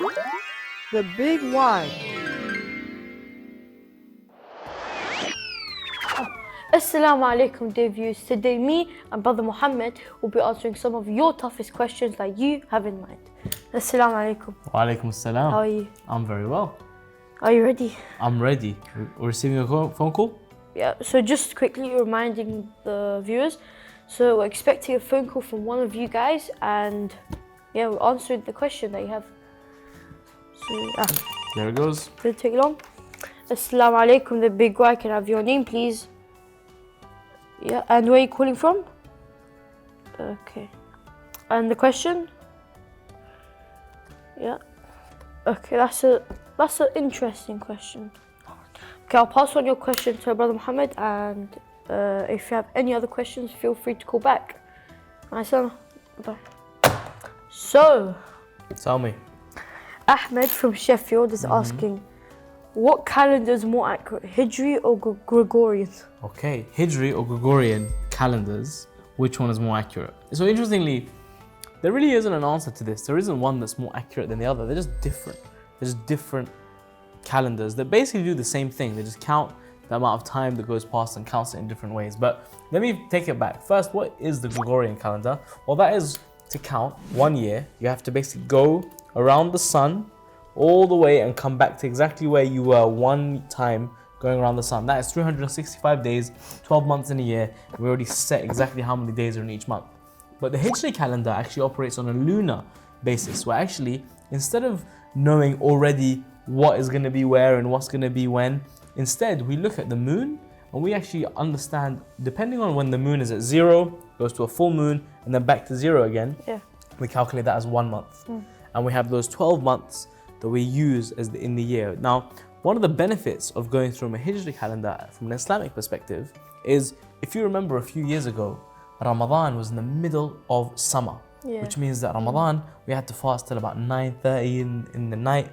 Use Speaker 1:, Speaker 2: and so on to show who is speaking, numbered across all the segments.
Speaker 1: The big why.
Speaker 2: Assalamu alaikum, dear viewers. Today, me and brother Muhammad will be answering some of your toughest questions that you have in mind. Assalamu alaikum.
Speaker 3: Wa alaikum assalam.
Speaker 2: How are you?
Speaker 3: I'm very well.
Speaker 2: Are you ready?
Speaker 3: I'm ready. We're receiving a phone call?
Speaker 2: Yeah, so just quickly reminding the viewers. So we're expecting a phone call from one of you guys, and yeah, we're answering the question that you have. So,
Speaker 3: There it goes.
Speaker 2: didn't take long. Assalamu alaikum, the big guy. Can I have your name, please? Yeah, and where are you calling from? Okay. And the question? Yeah. Okay, that's an interesting question. Okay, I'll pass on your question to brother Muhammad, and if you have any other questions, feel free to call back. Bye. So,
Speaker 3: Tell me.
Speaker 2: Ahmed from Sheffield is asking, what calendar is more accurate, Hijri or Gregorian?
Speaker 3: Okay, Hijri or Gregorian calendars, which one is more accurate? So interestingly, there really isn't an answer to this. There isn't one that's more accurate than the other. They're just different. They're just different calendars that basically do the same thing. They just count the amount of time that goes past and counts it in different ways. But let me take it back. First, what is the Gregorian calendar? Well, that is to count 1 year. You have to basically go around the sun all the way and come back to exactly where you were one time going around the sun. That is 365 days, 12 months in a year. We already set exactly how many days are in each month. But the Hijri calendar actually operates on a lunar basis, where actually, instead of knowing already what is going to be where and what's going to be when, instead we look at the moon and we actually understand, depending on when the moon is at 0, goes to a full moon, and then back to 0 again, we calculate that as 1 month. And we have those 12 months that we use as in the year. Now, one of the benefits of going through a Hijri calendar from an Islamic perspective is, if you remember a few years ago, Ramadan was in the middle of summer, which means that Ramadan, we had to fast till about 9:30 in the night.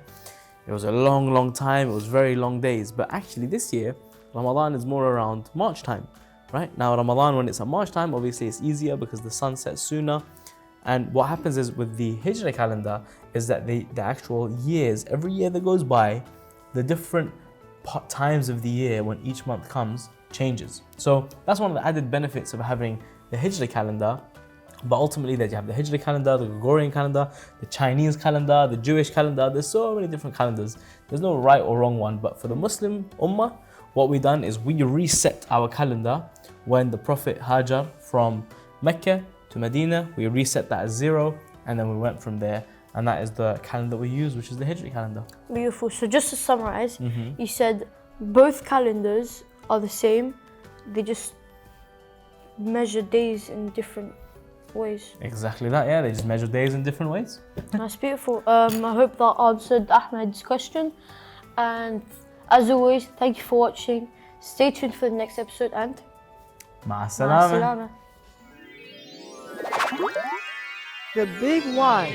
Speaker 3: It was a long time. It was very long days. But actually this year, Ramadan is more around March time, right? Now Ramadan, when it's at March time, obviously it's easier because the sun sets sooner. And what happens is with the Hijri calendar is that the actual years, every year that goes by, the different times of the year when each month comes changes. So that's one of the added benefits of having the Hijri calendar. But ultimately, that you have the Hijri calendar, the Gregorian calendar, the Chinese calendar, the Jewish calendar. There's so many different calendars. There's no right or wrong one. But for the Muslim Ummah, what we've done is we reset our calendar when the Prophet Hajar from Mecca to Medina. We reset that as 0, and then we went from there. And that is the calendar we use, which is the Hijri calendar.
Speaker 2: Beautiful. So just to summarize, you said both calendars are the same. They just measure days in different ways.
Speaker 3: Exactly that, yeah. They just measure days in different ways.
Speaker 2: That's beautiful. I hope that answered Ahmed's question. And as always, thank you for watching. Stay tuned for the next episode, and
Speaker 3: Ma salama.
Speaker 1: The big why.